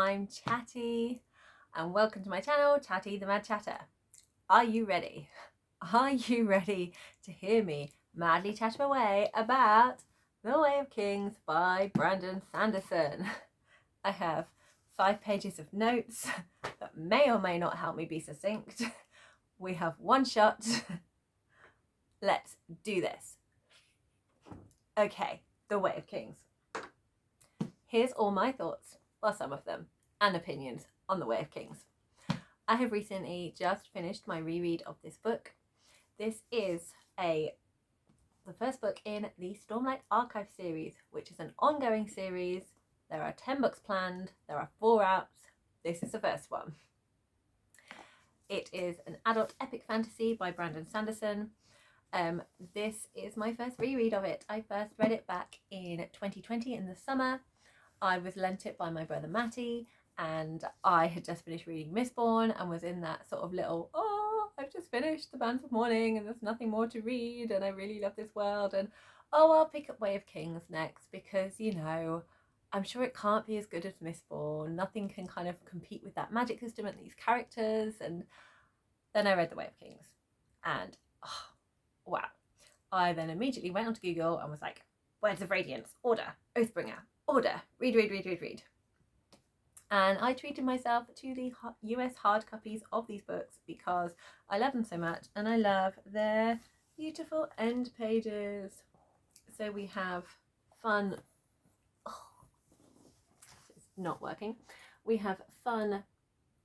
I'm Chatty and welcome to my channel, Chatty the Mad Chatter. Are you ready? Are you ready to hear me madly chatter away about The Way of Kings by Brandon Sanderson? I have 5 pages of notes that may or may not help me be succinct. We have one shot. Let's do this. Okay, The Way of Kings. Here's all my thoughts, well, some of them, and opinions on The Way of Kings. I have recently just finished my reread of this book. This is the first book in the Stormlight Archive series, which is an ongoing series. There are 10 books planned, there are 4 out. This is the first one. It is an adult epic fantasy by Brandon Sanderson. This is my first reread of it. I first read it back in 2020 in the summer. I was lent it by my brother Matty, and I had just finished reading Mistborn and was in that sort of little, I've just finished The Bands of Morning and there's nothing more to read and I really love this world, and I'll pick up Way of Kings next because, you know, I'm sure it can't be as good as Mistborn. Nothing can kind of compete with that magic system and these characters. And then I read The Way of Kings and wow. I then immediately went onto Google and was like, Words of Radiance, order, Oathbringer, order, read. And I treated myself to the US hard copies of these books because I love them so much and I love their beautiful end pages. So we have fun, it's not working. We have fun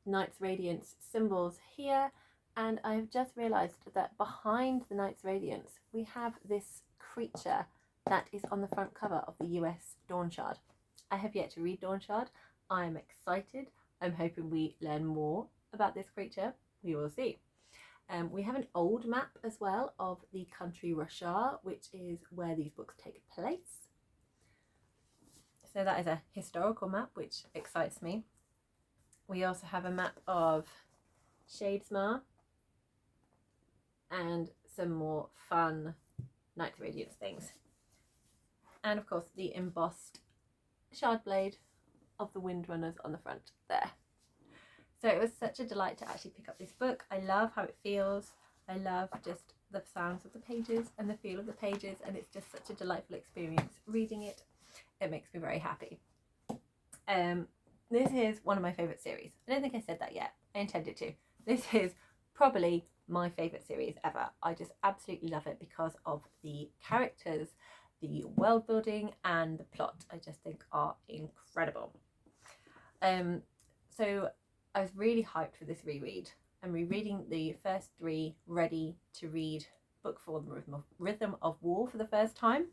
Knight's Radiance symbols here, and I've just realised that behind the Knight's Radiance we have this creature that is on the front cover of the US Dawn Shard. I have yet to read Dawn Shard. I'm excited. I'm hoping we learn more about this creature. We will see. We have an old map as well of the country Russia, which is where these books take place. So that is a historical map, which excites me. We also have a map of Shadesmar and some more fun Knight's Radiance things. And of course the embossed shard blade of the Windrunners on the front there. So it was such a delight to actually pick up this book. I love how it feels. I love just the sounds of the pages and the feel of the pages, and it's just such a delightful experience reading it. It makes me very happy. This is one of my favourite series. I don't think I said that yet. I intended to. This is probably my favourite series ever. I just absolutely love it because of the characters, the world building and the plot. I just think are incredible. So I was really hyped for this reread. I'm rereading the first 3 ready to read book 4, The Rhythm of War, for the first time.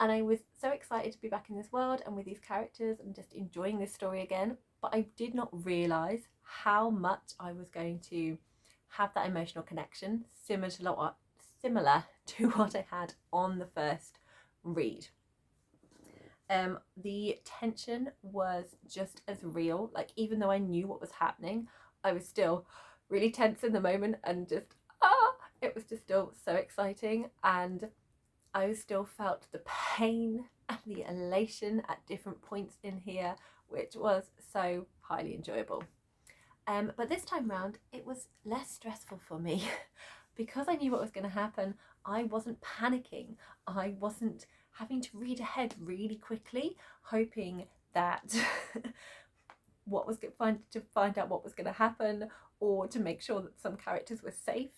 And I was so excited to be back in this world and with these characters and just enjoying this story again. But I did not realise how much I was going to have that emotional connection, similar to what I had on the first read. The tension was just as real. Like, even though I knew what was happening, I was still really tense in the moment and just it was just still so exciting, and I still felt the pain and the elation at different points in here, which was so highly enjoyable. But this time round it was less stressful for me because I knew what was going to happen. I wasn't panicking. I wasn't having to read ahead really quickly, hoping that to find out what was going to happen, or to make sure that some characters were safe.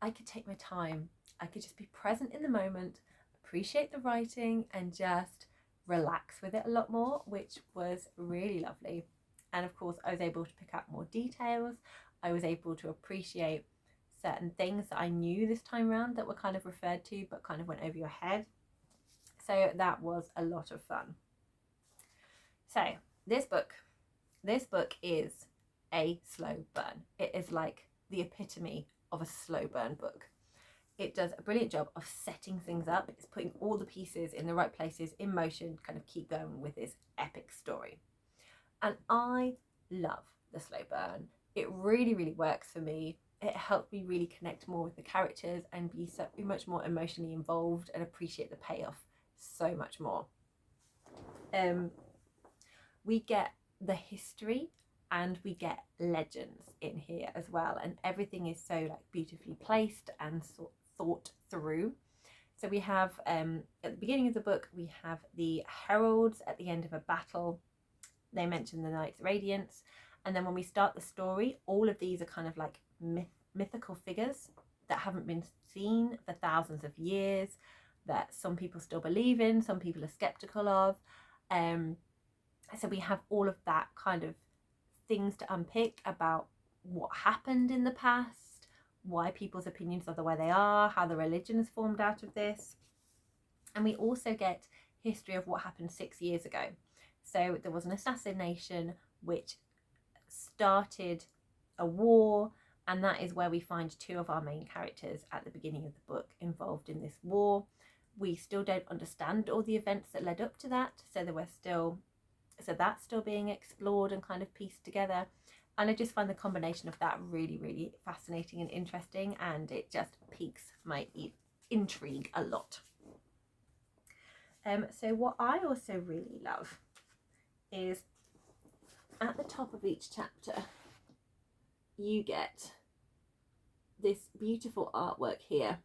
I could take my time. I could just be present in the moment, appreciate the writing, and just relax with it a lot more, which was really lovely. And of course I was able to pick out more details. I was able to appreciate certain things that I knew this time around that were kind of referred to but kind of went over your head. So that was a lot of fun. So this book is a slow burn. It is like the epitome of a slow burn book. It does a brilliant job of setting things up. It's putting all the pieces in the right places in motion, kind of keep going with this epic story. And I love the slow burn. It really, really works for me. It helped me really connect more with the characters and be so much more emotionally involved and appreciate the payoff so much more. We get the history, and we get legends in here as well, and everything is so like beautifully placed and thought through. So we have at the beginning of the book we have the heralds at the end of a battle. They mention the knight's Radiance, and then when we start the story, all of these are kind of like mythical figures that haven't been seen for thousands of years, that some people still believe in, some people are skeptical of. So we have all of that kind of things to unpick about what happened in the past, why people's opinions are the way they are, how the religion is formed out of this. And we also get history of what happened 6 years ago. So there was an assassination which started a war, and that is where we find two of our main characters at the beginning of the book involved in this war. We still don't understand all the events that led up to that, so that's still being explored and kind of pieced together. And I just find the combination of that really, really fascinating and interesting, and it just piques my intrigue a lot. So what I also really love is at the top of each chapter you get this beautiful artwork here,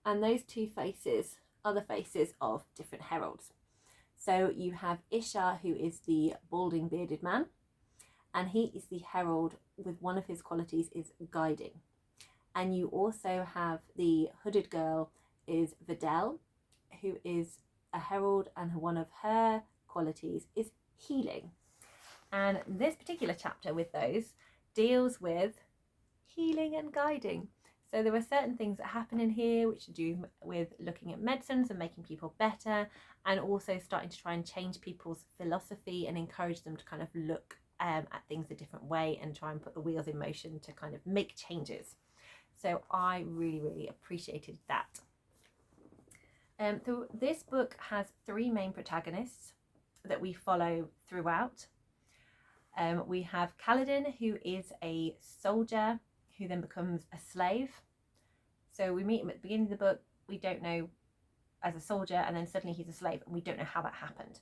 and those two faces are the faces of different heralds. So you have Ishar, who is the balding bearded man, and he is the herald with one of his qualities is guiding. And you also have the hooded girl is Videl, who is a herald, and one of her qualities is healing. And this particular chapter with those deals with healing and guiding. So there are certain things that happen in here which do with looking at medicines and making people better, and also starting to try and change people's philosophy and encourage them to kind of look at things a different way and try and put the wheels in motion to kind of make changes. So I really, really appreciated that. So this book has 3 main protagonists that we follow throughout. We have Kaladin, who is a soldier who then becomes a slave. So we meet him at the beginning of the book, we don't know, as a soldier, and then suddenly he's a slave, and we don't know how that happened.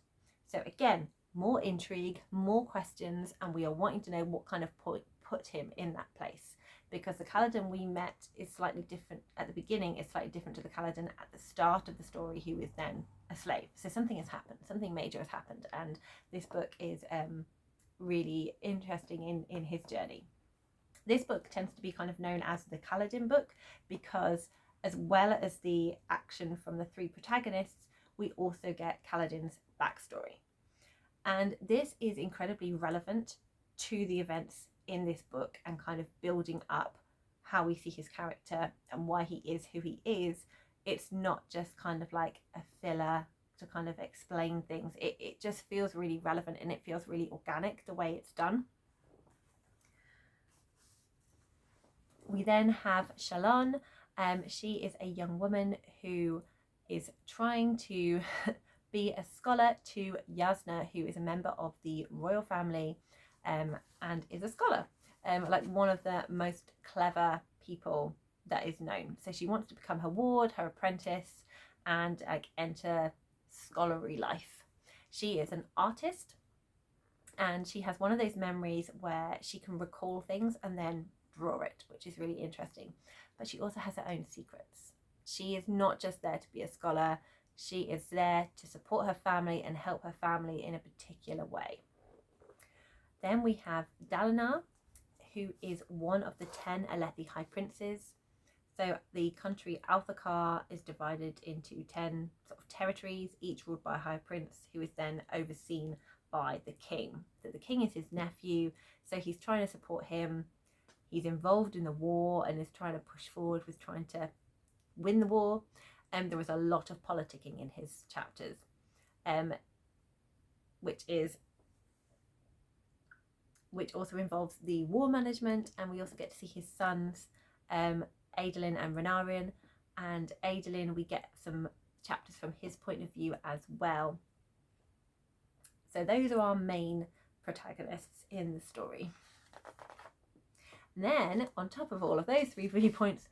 So again, more intrigue, more questions, and we are wanting to know what kind of put him in that place, because the Kaladin we met is slightly different at the beginning, is slightly different to the Kaladin at the start of the story, who is then a slave. So something has happened, something major has happened, and this book is really interesting in his journey. This book tends to be kind of known as the Kaladin book because, as well as the action from the 3 protagonists, we also get Kaladin's backstory. And this is incredibly relevant to the events in this book and kind of building up how we see his character and why he is who he is. It's not just kind of like a filler to kind of explain things. It just feels really relevant, and it feels really organic the way it's done. We then have Shanon. She is a young woman who is trying to be a scholar to Yasna, who is a member of the royal family and is a scholar, like one of the most clever people that is known. So she wants to become her ward, her apprentice, and enter scholarly life. She is an artist, and she has one of those memories where she can recall things and then draw it, which is really interesting. But she also has her own secrets. She is not just there to be a scholar, she is there to support her family and help her family in a particular way. Then we have Dalinar, who is one of the 10 Alethi High Princes. So the country Althakar is divided into 10 sort of territories, each ruled by a high prince, who is then overseen by the king. So the king is his nephew, so he's trying to support him. He's involved in the war and is trying to push forward with trying to win the war. There was a lot of politicking in his chapters, which also involves the war management, and we also get to see his sons, Adolin and Renarian. And Adolin, we get some chapters from his point of view as well. So those are our main protagonists in the story. And then, on top of all of those 3 viewpoints,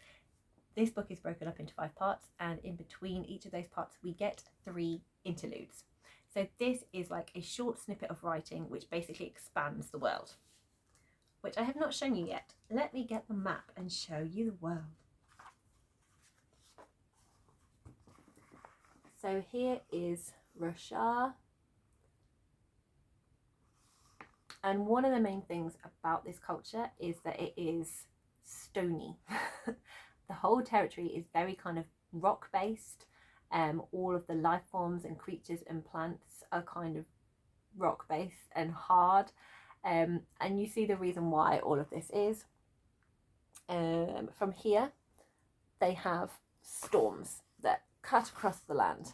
this book is broken up into 5 parts, and in between each of those parts we get 3 interludes. So this is like a short snippet of writing which basically expands the world, which I have not shown you yet. Let me get the map and show you the world. So here is Russia. And one of the main things about this culture is that it is stony. The whole territory is very kind of rock based. All of the life forms and creatures and plants are kind of rock based and hard. And you see the reason why all of this is. From here, they have storms that cut across the land.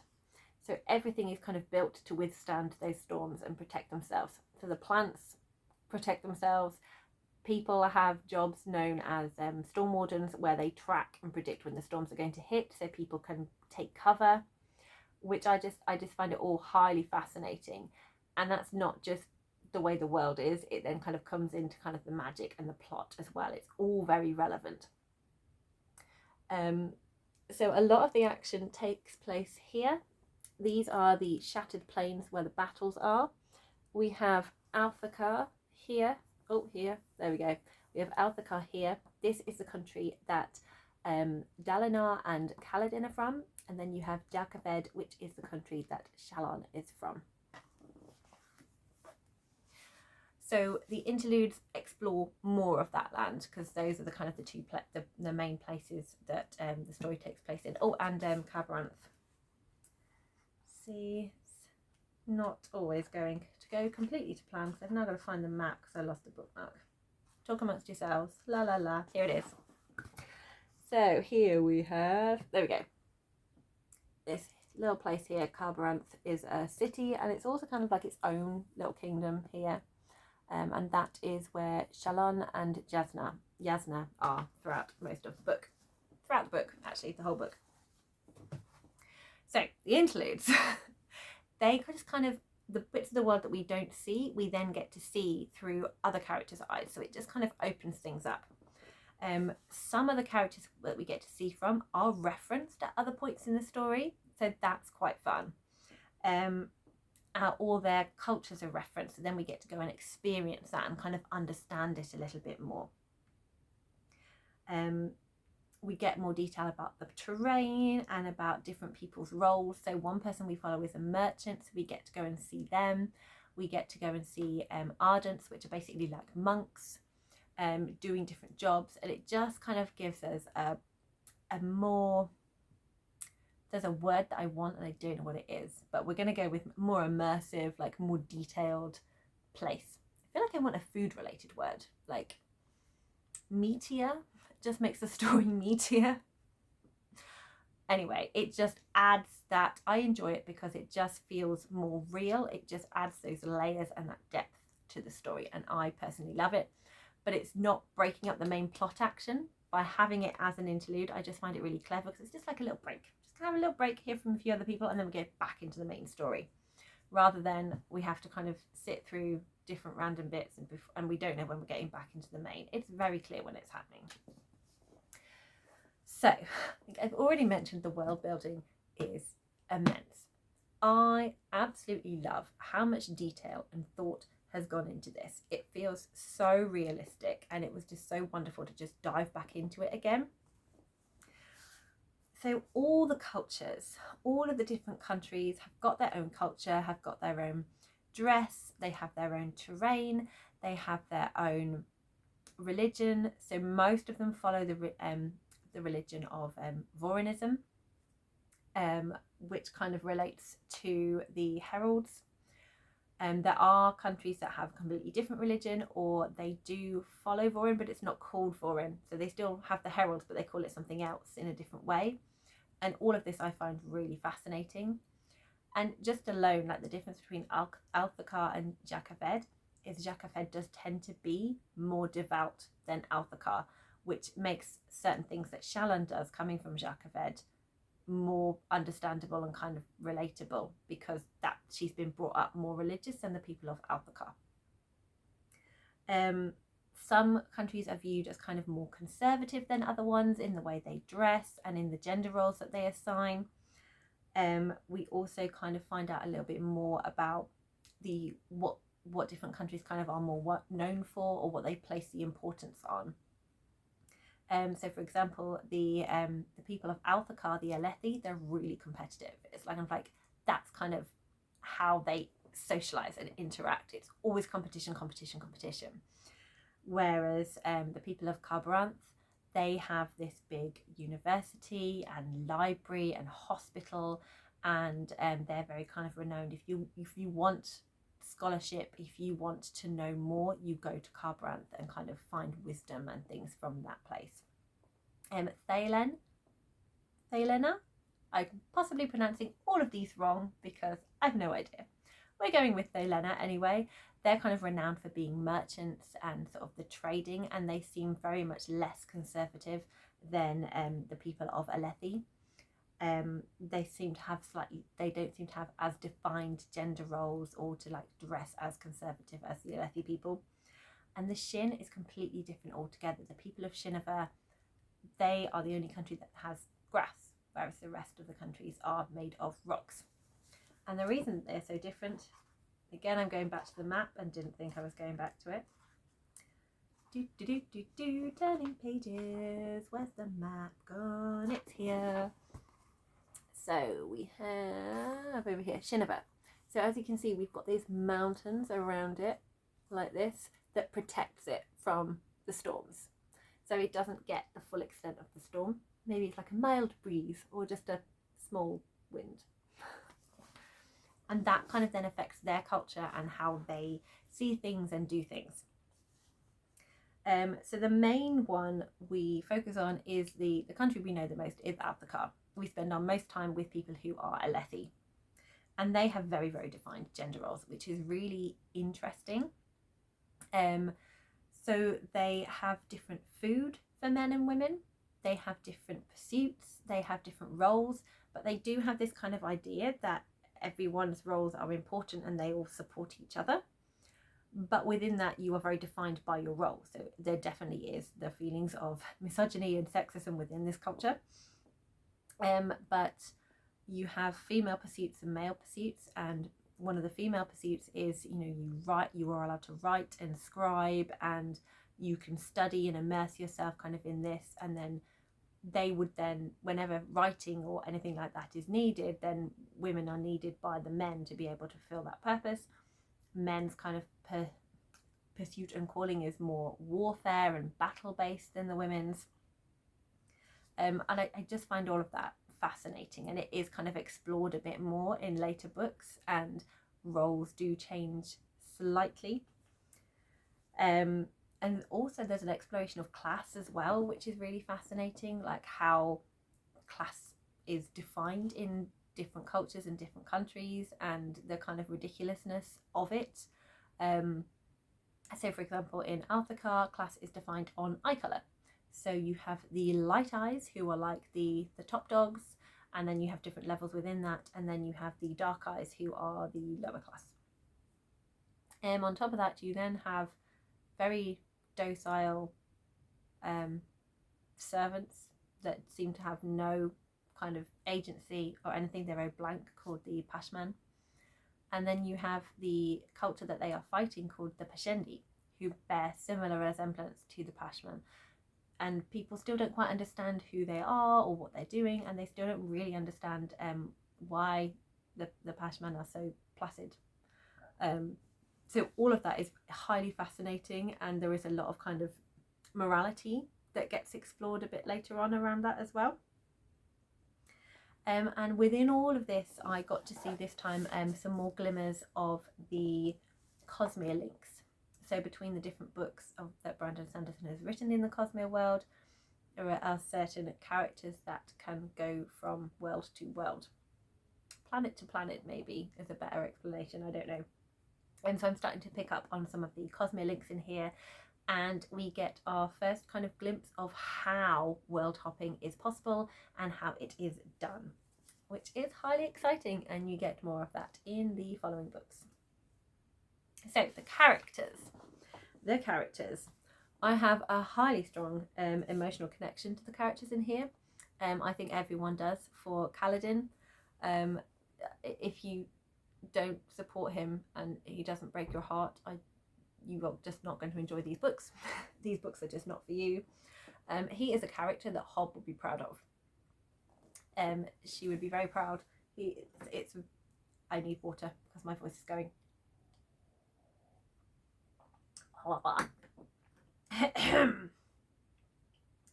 So everything is kind of built to withstand those storms and protect themselves. So the plants protect themselves. People have jobs known as storm wardens, where they track and predict when the storms are going to hit, so people can take cover, which I just find it all highly fascinating. And that's not just the way the world is, it then kind of comes into kind of the magic and the plot as well. It's all very relevant. So a lot of the action takes place here. These are the shattered plains where the battles are. We have Althakar here. Oh, here. There we go. We have Althakar here. This is the country that Dalinar and Kaladin are from. And then you have Jakaved, which is the country that Shanon is from. So the interludes explore more of that land, because those are the kind of the main places that the story takes place in. Oh, and Cabaranth. See, it's not always going to go completely to plan, because I've now got to find the map because I lost the bookmark. Talk amongst yourselves. La la la. Here it is. So here we have, there we go. This little place here, Cabaranth, is a city, and it's also kind of like its own little kingdom here. And that is where Shanon and Yasna are throughout most of the book. Throughout the book, actually, the whole book. So, the interludes. They just kind of, the bits of the world that we don't see, we then get to see through other characters' eyes. So it just kind of opens things up. Some of the characters that we get to see from are referenced at other points in the story. So that's quite fun. All their cultures are referenced, so then we get to go and experience that and kind of understand it a little bit more. We get more detail about the terrain and about different people's roles. So one person we follow is a merchant, so we get to go and see them. We get to go and see Ardents, which are basically like monks, doing different jobs, and it just kind of gives us a more, there's a word that I want and I don't know what it is, but we're going to go with more immersive, like more detailed place. I feel like I want a food related word, like meatier. It just makes the story meatier. Anyway, it just adds that. I enjoy it because it just feels more real. It just adds those layers and that depth to the story, and I personally love it. But it's not breaking up the main plot action by having it as an interlude. I just find it really clever because it's just like a little break. Have a little break, hear from a few other people, and then we get back into the main story, rather than we have to kind of sit through different random bits and we don't know when we're getting back into the main. It's very clear when it's happening. So I think I've already mentioned the world building is immense. I absolutely love how much detail and thought has gone into this. It feels so realistic, and it was just so wonderful to just dive back into it again. So all the cultures, all of the different countries have got their own culture, have got their own dress, they have their own terrain, they have their own religion. So most of them follow the religion of Vorinism, which kind of relates to the heralds. There are countries that have a completely different religion, or they do follow Vorin, but it's not called Vorin. So they still have the heralds, but they call it something else in a different way. And all of this I find really fascinating. And just alone, like the difference between Althakar and Jakaved is Jakaved does tend to be more devout than Althakar, which makes certain things that Shanon does coming from Jakaved more understandable and kind of relatable, because that she's been brought up more religious than the people of Althakar. Some countries are viewed as kind of more conservative than other ones in the way they dress and in the gender roles that they assign. We also kind of find out a little bit more about what different countries kind of are more known for, or what they place the importance on. So for example, the people of Althakar, the Alethi, they're really competitive. It's like that's kind of how they socialize and interact. It's always competition, competition, competition. Whereas the people of Kharbranth, they have this big university and library and hospital, and they're very kind of renowned. If you want scholarship, if you want to know more, you go to Kharbranth and kind of find wisdom and things from that place. Thalena, I'm possibly pronouncing all of these wrong because I've no idea. We're going with Thalena anyway. They're kind of renowned for being merchants and sort of the trading, and they seem very much less conservative than the people of Alethi. They don't seem to have as defined gender roles, or to like dress as conservative as the Alethi people. And the Shin is completely different altogether. The people of Shinobu, they are the only country that has grass, whereas the rest of the countries are made of rocks. And the reason they're so different, again, I'm going back to the map and didn't think I was going back to it. Turning pages, where's the map gone? It's here. So we have over here Shinobu. So as you can see, we've got these mountains around it like this that protects it from the storms. So it doesn't get the full extent of the storm. Maybe it's like a mild breeze or just a small wind. And that kind of then affects their culture and how they see things and do things. So the main one we focus on is the country we know the most is Althakar. We spend our most time with people who are Alethi. And they have very, very defined gender roles, which is really interesting. So they have different food for men and women. They have different pursuits. They have different roles. But they do have this kind of idea that everyone's roles are important and they all support each other. But within that, you are very defined by your role. So there definitely is the feelings of misogyny and sexism within this culture. But you have female pursuits and male pursuits, and one of the female pursuits is, you are allowed to write and scribe, and you can study and immerse yourself kind of in this, and then they would then, whenever writing or anything like that is needed, then women are needed by the men to be able to fulfill that purpose. Men's kind of pursuit and calling is more warfare and battle based than the women's. And I just find all of that fascinating, and it is kind of explored a bit more in later books, and roles do change slightly. And also there's an exploration of class as well, which is really fascinating, like how class is defined in different cultures and different countries, and the kind of ridiculousness of it. So for example, in Althakar, class is defined on eye colour. So you have the light eyes, who are like the top dogs, and then you have different levels within that, and then you have the dark eyes, who are the lower class. On top of that, you then have very docile servants that seem to have no kind of agency or anything. They're very blank, called the Pashman. And then you have the culture that they are fighting, called the Pashendi, who bear similar resemblance to the Pashman. And people still don't quite understand who they are or what they're doing, and they still don't really understand why the Pashman are so placid. So all of that is highly fascinating, and there is a lot of kind of morality that gets explored a bit later on around that as well. And within all of this, I got to see this time some more glimmers of the Cosmere links. So between the different books that Brandon Sanderson has written in the Cosmere world, there are certain characters that can go from world to world. Planet to planet, maybe, is a better explanation, I don't know. And so I'm starting to pick up on some of the Cosmere links in here, and we get our first kind of glimpse of how world hopping is possible and how it is done, which is highly exciting, and you get more of that in the following books. So the characters. I have a highly strong emotional connection to the characters in here. I think everyone does. For Kaladin, If you don't support him and he doesn't break your heart, you are just not going to enjoy these books. These books are just not for you. He is a character that Hob would be proud of. She would be very proud. I need water because my voice is going.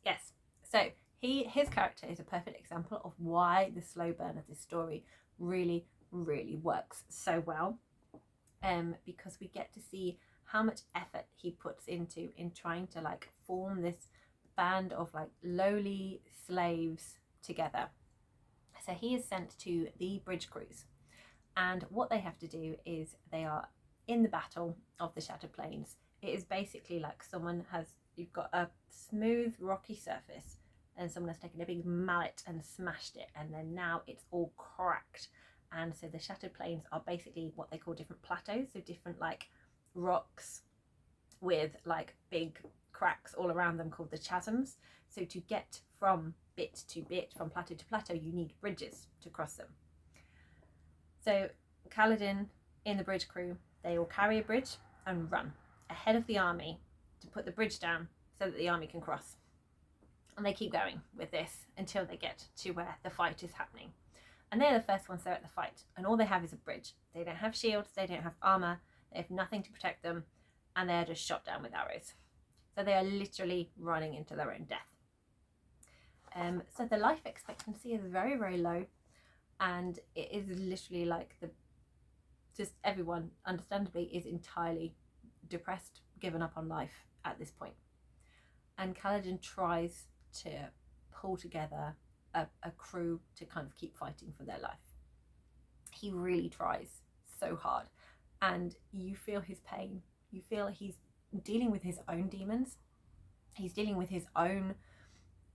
Yes, so his character is a perfect example of why the slow burn of this story really works so well, because we get to see how much effort he puts into in trying to like form this band of like lowly slaves together. So he is sent to the bridge crews, and what they have to do is they are in the battle of the Shattered Plains. It is basically like you've got a smooth rocky surface and someone has taken a big mallet and smashed it, and then now it's all cracked. And so the Shattered Plains are basically what they call different plateaus, so different like rocks with like big cracks all around them called the chasms. So to get from bit to bit, from plateau to plateau, you need bridges to cross them. So Kaladin in the bridge crew, they will carry a bridge and run ahead of the army to put the bridge down so that the army can cross. And they keep going with this until they get to where the fight is happening. And they're the first ones there at the fight, and all they have is a bridge. They don't have shields, they don't have armour, they have nothing to protect them, and they are just shot down with arrows. So they are literally running into their own death. So the life expectancy is very low, and it is literally like just everyone, understandably, is entirely depressed, given up on life at this point. And Kaladin tries to pull together a crew to kind of keep fighting for their life. He really tries so hard, and you feel his pain. You feel he's dealing with his own demons. He's dealing with his own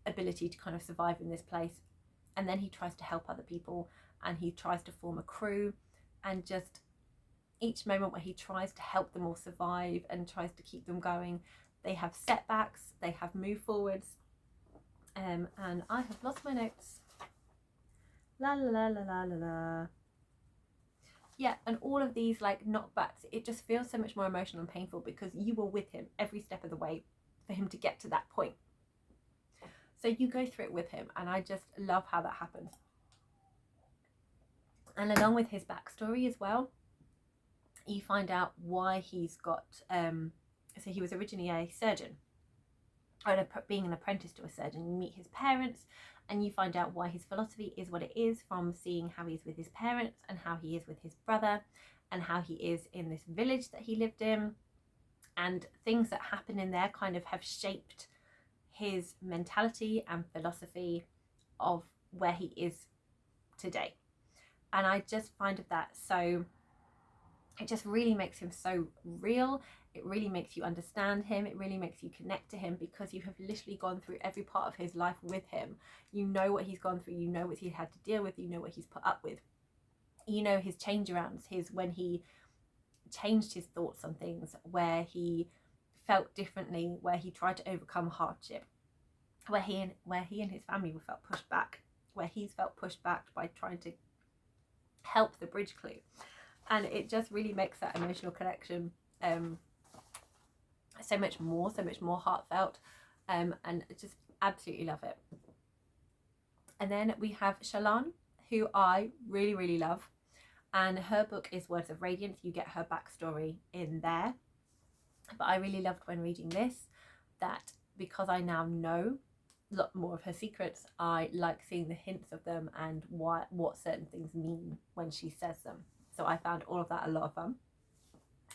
ability to kind of survive in this place, and then he tries to help other people, and he tries to form a crew, and just each moment where he tries to help them all survive and tries to keep them going, they have setbacks, they have move forwards. And I have lost my notes. La la la la la la la. Yeah, and all of these like knockbacks, it just feels so much more emotional and painful because you were with him every step of the way for him to get to that point. So you go through it with him, and I just love how that happens. And along with his backstory as well, you find out why he's got so he was originally a surgeon, or being an apprentice to a surgeon. You meet his parents and you find out why his philosophy is what it is, from seeing how he's with his parents and how he is with his brother and how he is in this village that he lived in, and things that happen in there kind of have shaped his mentality and philosophy of where he is today. And I just find that so, it just really makes him so real. It really makes you understand him. It really makes you connect to him because you have literally gone through every part of his life with him. You know what he's gone through. You know what he had to deal with. You know what he's put up with. You know his change arounds, when he changed his thoughts on things, where he felt differently, where he tried to overcome hardship, where he and his family were felt pushed back, where he's felt pushed back by trying to help the bridge crew. And it just really makes that emotional connection so much more heartfelt, and I just absolutely love it. And then we have Shanon, who I really love, and her book is Words of Radiance. You get her backstory in there, but I really loved when reading this that because I now know a lot more of her secrets, I like seeing the hints of them and what certain things mean when she says them. So I found all of that a lot of fun.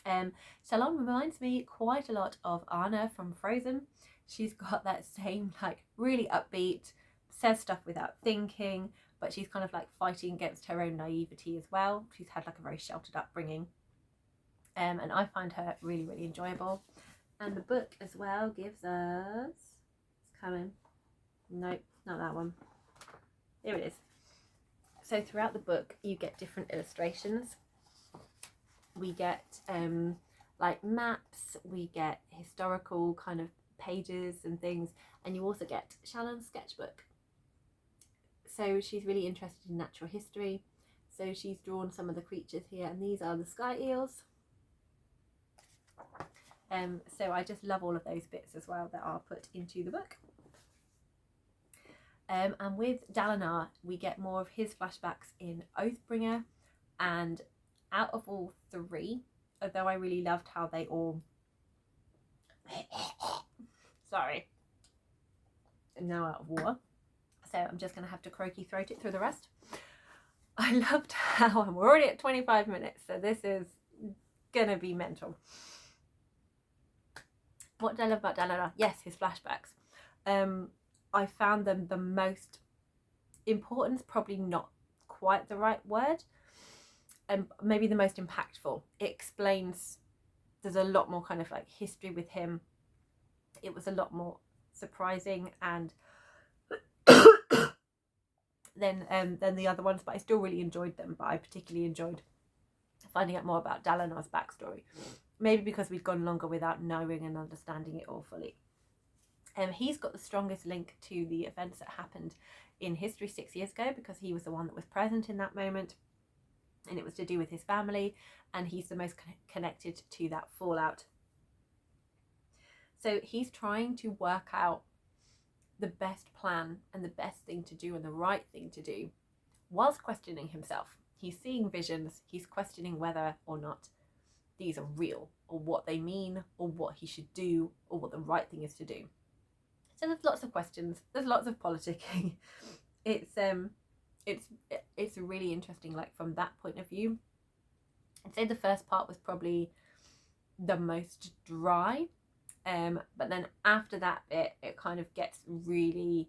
Shanon reminds me quite a lot of Anna from Frozen. She's got that same like really upbeat, says stuff without thinking, but she's kind of like fighting against her own naivety as well. She's had like a very sheltered upbringing, and I find her really enjoyable. And the book as well gives us, it's coming, nope, not that one, here it is. So throughout the book you get different illustrations. We get like maps, we get historical kind of pages and things, and you also get Shanon's sketchbook. So she's really interested in natural history, So she's drawn some of the creatures here, and these are the sky eels. So I just love all of those bits as well that are put into the book. And with Dalinar, we get more of his flashbacks in Oathbringer, and out of all three, although I really loved how they all sorry, I'm now out of water, so I'm just going to have to croaky throat it through the rest. I loved how I'm already at 25 minutes, so this is going to be mental. What did I love about Dalinar? Yes, his flashbacks. I found them the most important, is probably not quite the right word, and maybe the most impactful. It explains, there's a lot more kind of like history with him. It was a lot more surprising and than the other ones, but I still really enjoyed them. But I particularly enjoyed finding out more about Dalinar's backstory, maybe because we'd gone longer without knowing and understanding it all fully. He's got the strongest link to the events that happened in history 6 years ago, because he was the one that was present in that moment, and it was to do with his family, and he's the most connected to that fallout. So he's trying to work out the best plan and the best thing to do and the right thing to do, whilst questioning himself. He's seeing visions, he's questioning whether or not these are real, or what they mean, or what he should do, or what the right thing is to do. So there's lots of questions, there's lots of politicking. It's really interesting, like from that point of view. I'd say the first part was probably the most dry, but then after that bit it kind of gets really,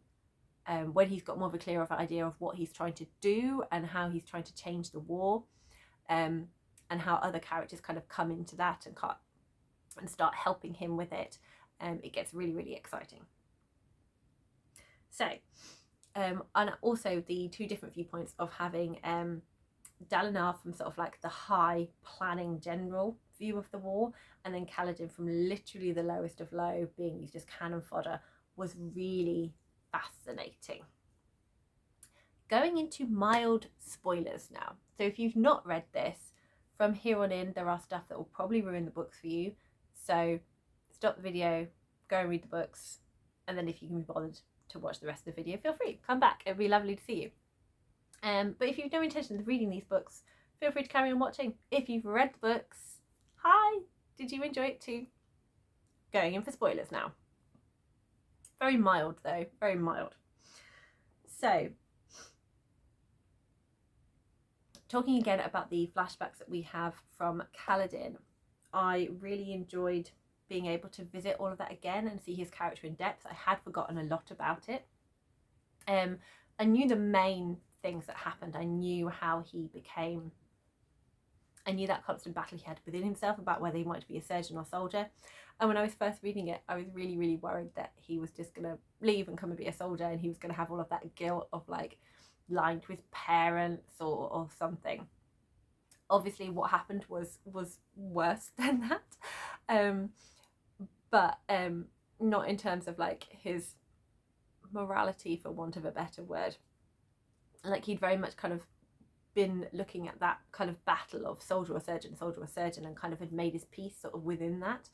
when he's got more of a clearer idea of what he's trying to do and how he's trying to change the war, and how other characters kind of come into that and start helping him with it. It gets really, really exciting. So, and also the two different viewpoints of having Dalinar from sort of like the high planning general view of the war, and then Kaladin from literally the lowest of low, being he's just cannon fodder, was really fascinating. Going into mild spoilers now. So if you've not read this, from here on in there are stuff that will probably ruin the books for you. So stop the video, go and read the books, and then if you can be bothered to watch the rest of the video, feel free, come back, it'd be lovely to see you. But if you've no intention of reading these books, feel free to carry on watching. If you've read the books, hi, did you enjoy it too? Going in for spoilers now. Very mild though, very mild. So, talking again about the flashbacks that we have from Kaladin, I really enjoyed being able to visit all of that again and see his character in depth. I had forgotten a lot about it. I knew the main things that happened. I knew how he became, I knew that constant battle he had within himself about whether he wanted to be a surgeon or soldier. And when I was first reading it, I was really, really worried that he was just going to leave and come and be a soldier, and he was going to have all of that guilt of like lying to his parents or something. Obviously what happened was worse than that, but not in terms of like his morality, for want of a better word. Like he'd very much kind of been looking at that kind of battle of soldier or surgeon, and kind of had made his peace sort of within that.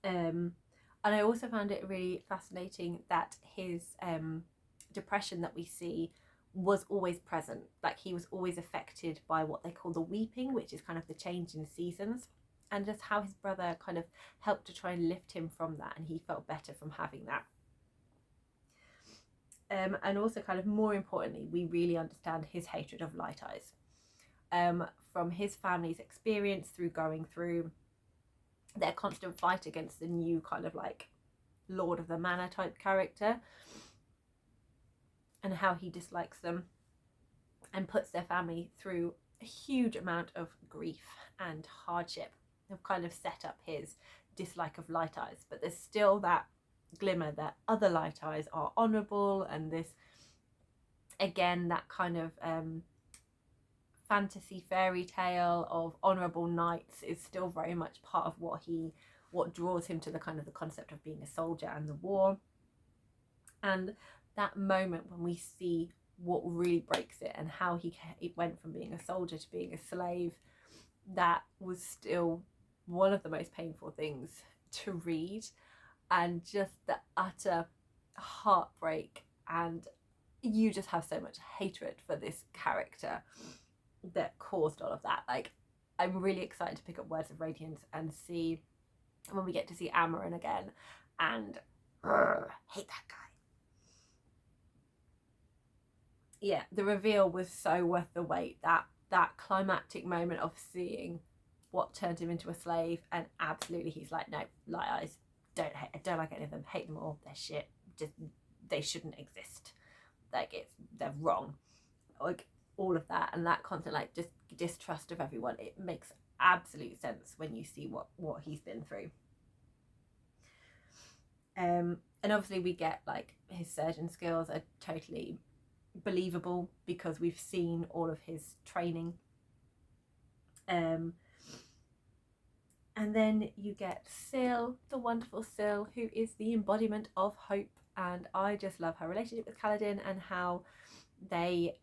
And I also found it really fascinating that his depression that we see was always present. Like he was always affected by what they call the weeping, which is kind of the change in seasons, and just how his brother kind of helped to try and lift him from that, and he felt better from having that. And also kind of more importantly, we really understand his hatred of Light Eyes, from his family's experience through going through their constant fight against the new kind of like Lord of the Manor type character, and how he dislikes them and puts their family through a huge amount of grief and hardship. Have kind of set up his dislike of Light Eyes, but there's still that glimmer that other Light Eyes are honourable, and this again that kind of fantasy fairy tale of honourable knights is still very much part of what draws him to the kind of the concept of being a soldier and the war. And that moment when we see what really breaks it, and how it went from being a soldier to being a slave. That was still one of the most painful things to read, and just the utter heartbreak, and you just have so much hatred for this character that caused all of that. Like, I'm really excited to pick up Words of Radiance and see when we get to see Amaran again, and hate that guy. Yeah, the reveal was so worth the wait. That climactic moment of seeing what turned him into a slave, and absolutely he's like, no, light eyes, don't like any of them, hate them all, they're shit, just they shouldn't exist, like they're wrong, like all of that, and that constant like just distrust of everyone. It makes absolute sense when you see what he's been through. And obviously we get like his surgeon skills are totally believable because we've seen all of his training. And then you get Syl, the wonderful Syl, who is the embodiment of hope, and I just love her relationship with Kaladin and how they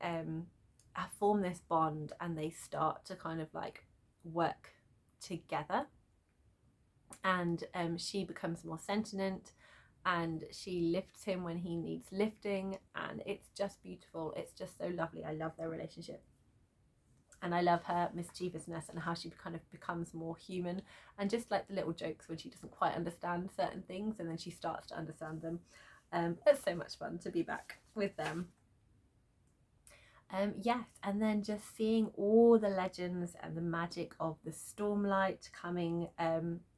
form this bond, and they start to kind of like work together, and she becomes more sentient, and she lifts him when he needs lifting, and it's just beautiful. It's just so lovely. I love their relationship, and I love her mischievousness and how she kind of becomes more human, and just like the little jokes when she doesn't quite understand certain things and then she starts to understand them. It's so much fun to be back with them. Yes, and then just seeing all the legends and the magic of the Stormlight coming,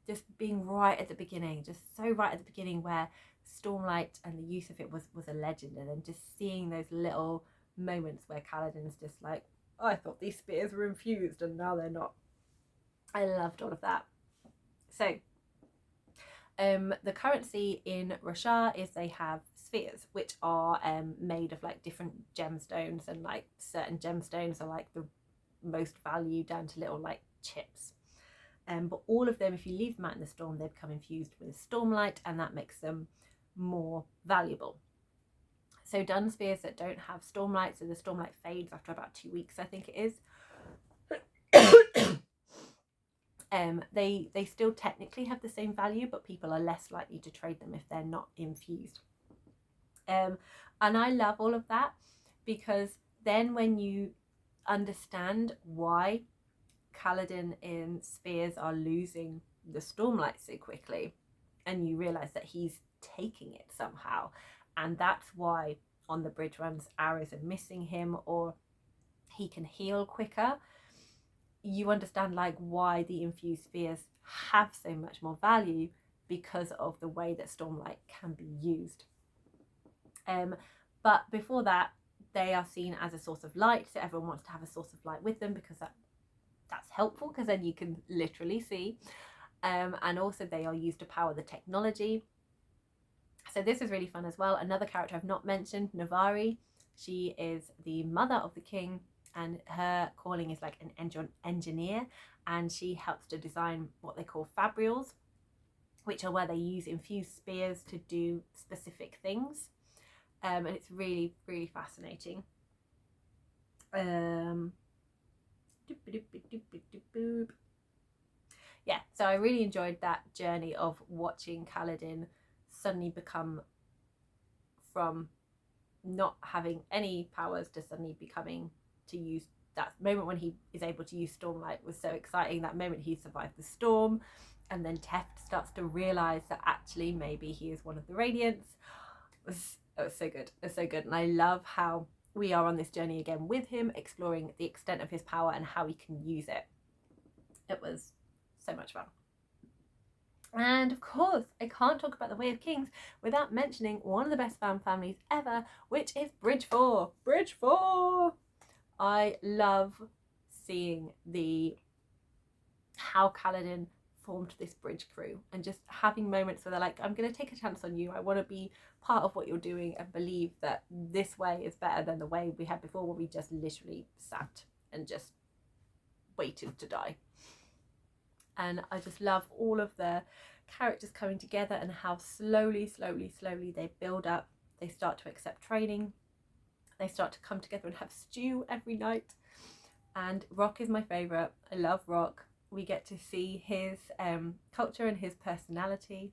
just being right at the beginning, just so right at the beginning, where Stormlight and the use of it was a legend, and then just seeing those little moments where Kaladin's just like, oh, I thought these spears were infused and now they're not. I loved all of that. So the currency in Roshar is they have spheres, which are made of like different gemstones, and like certain gemstones are like the most value down to little like chips. But all of them, if you leave them out in the storm, they become infused with Stormlight, and that makes them more valuable. So dun spears that don't have Stormlight, so the Stormlight fades after about 2 weeks, I think it is. They still technically have the same value, but people are less likely to trade them if they're not infused. And I love all of that, because then when you understand why Kaladin in Spears are losing the Stormlight so quickly, and you realise that he's taking it somehow, and that's why on the bridge runs arrows are missing him, or he can heal quicker, you understand like why the infused spheres have so much more value, because of the way that Stormlight can be used. But before that, they are seen as a source of light, so everyone wants to have a source of light with them, because that's helpful, because then you can literally see. And also they are used to power the technology. So this is really fun as well. Another character I've not mentioned, Navari. She is the mother of the king, and her calling is like an engineer, and she helps to design what they call fabrials, which are where they use infused spears to do specific things. And it's really, really fascinating. Yeah, so I really enjoyed that journey of watching Kaladin suddenly become, from not having any powers to suddenly becoming to use. That moment when he is able to use Stormlight was so exciting. That moment he survived the storm, and then Teft starts to realise that actually maybe he is one of the Radiance. It was so good. It's so good. And I love how we are on this journey again with him, exploring the extent of his power and how he can use it. It was so much fun. And of course, I can't talk about the Way of Kings without mentioning one of the best fan families ever, which is Bridge 4. Bridge 4! I love seeing how Kaladin formed this bridge crew, and just having moments where they're like, I'm going to take a chance on you. I want to be part of what you're doing and believe that this way is better than the way we had before, where we just literally sat and just waited to die. And I just love all of the characters coming together, and how slowly they build up. They start to accept training. They start to come together and have stew every night. And Rock is my favourite. I love Rock. We get to see his culture and his personality,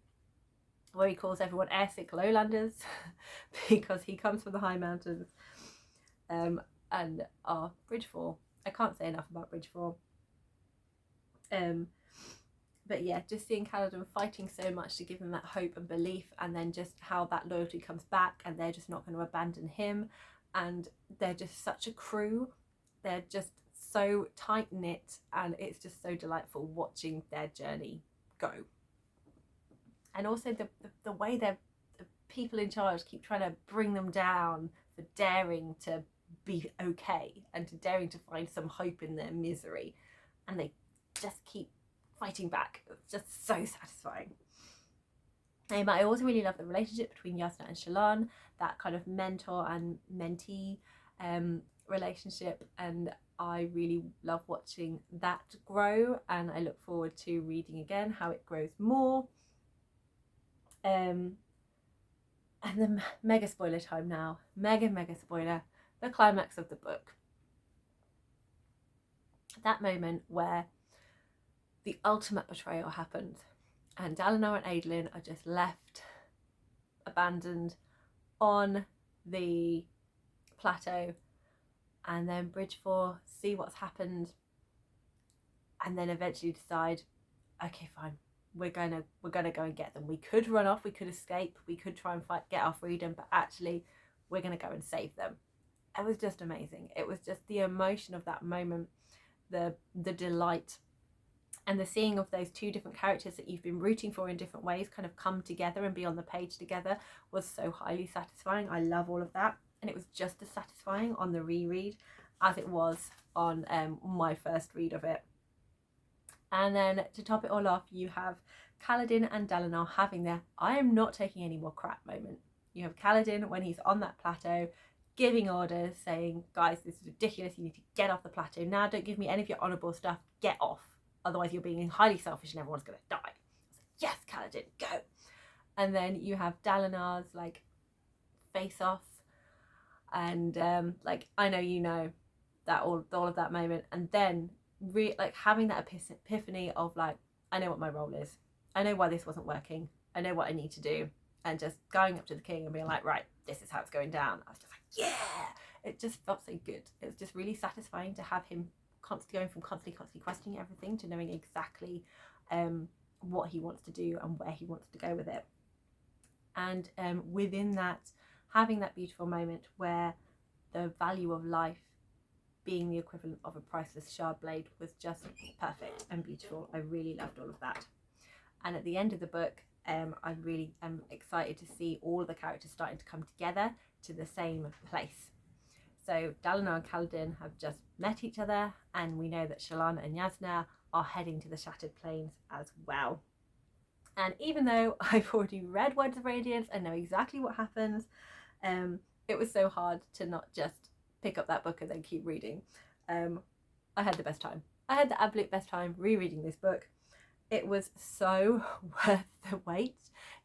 where he calls everyone airsick lowlanders because he comes from the high mountains. And Bridge 4. I can't say enough about Bridge 4. But yeah, just seeing Kaladin fighting so much to give him that hope and belief, and then just how that loyalty comes back, and they're just not going to abandon him, and they're just such a crew. They're just so tight-knit, and it's just so delightful watching their journey go. And also the way the people in charge keep trying to bring them down for daring to be okay and to daring to find some hope in their misery, and they just keep fighting back. It's just so satisfying. I also really love the relationship between Yasna and Shanon, that kind of mentor and mentee relationship, and I really love watching that grow, and I look forward to reading again how it grows more. And the mega spoiler time now. Mega spoiler. The climax of the book. That moment where the ultimate betrayal happens, and Dalinar and Adolin are just left abandoned on the plateau, and then Bridge 4 see what's happened, and then eventually decide, okay, fine, we're gonna go and get them. We could run off, we could escape, we could try and fight, get our freedom, but actually we're gonna go and save them. It was just amazing. It was just the emotion of that moment, the delight, and the seeing of those two different characters that you've been rooting for in different ways kind of come together and be on the page together was so highly satisfying. I love all of that, and it was just as satisfying on the reread as it was on my first read of it. And then to top it all off, you have Kaladin and Dalinar having their I am not taking any more crap moment. You have Kaladin when he's on that plateau giving orders, saying, guys, this is ridiculous, you need to get off the plateau now, don't give me any of your honourable stuff, get off, otherwise you're being highly selfish and everyone's going to die. Like, yes, Kaladin, go. And then you have Dalinar's like face off, and like, I know you know, that all of that moment, and then like having that epiphany of like, I know what my role is, I know why this wasn't working, I know what I need to do, and just going up to the king and being like, right, this is how it's going down. I was just like, yeah, it just felt so good. It was just really satisfying to have him constantly going from constantly questioning everything to knowing exactly what he wants to do and where he wants to go with it. And within that, having that beautiful moment where the value of life being the equivalent of a priceless shard blade was just perfect and beautiful. I really loved all of that. And at the end of the book, I really am excited to see all of the characters starting to come together to the same place. So Dalinar and Kaladin have just met each other, and we know that Shalana and Yasna are heading to the Shattered Plains as well. And even though I've already read Words of Radiance and know exactly what happens, it was so hard to not just pick up that book and then keep reading. I had the best time. I had the absolute best time rereading this book. It was so worth the wait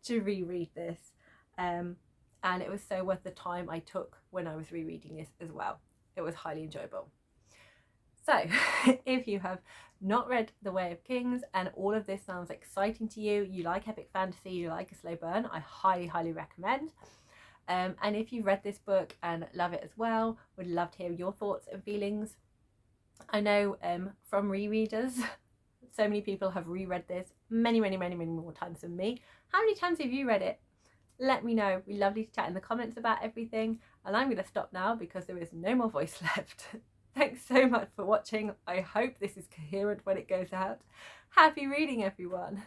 to reread this. And it was so worth the time I took when I was rereading this as well. It was highly enjoyable. So if you have not read The Way of Kings and all of this sounds exciting to you, you like epic fantasy, you like a slow burn, I highly recommend. And if you've read this book and love it as well, would love to hear your thoughts and feelings. I know from rereaders, so many people have reread this many more times than me. How many times have you read it? Let me know. We lovely to chat in the comments about everything. And I'm going to stop now because there is no more voice left. Thanks so much for watching. I hope this is coherent when it goes out. Happy reading, everyone.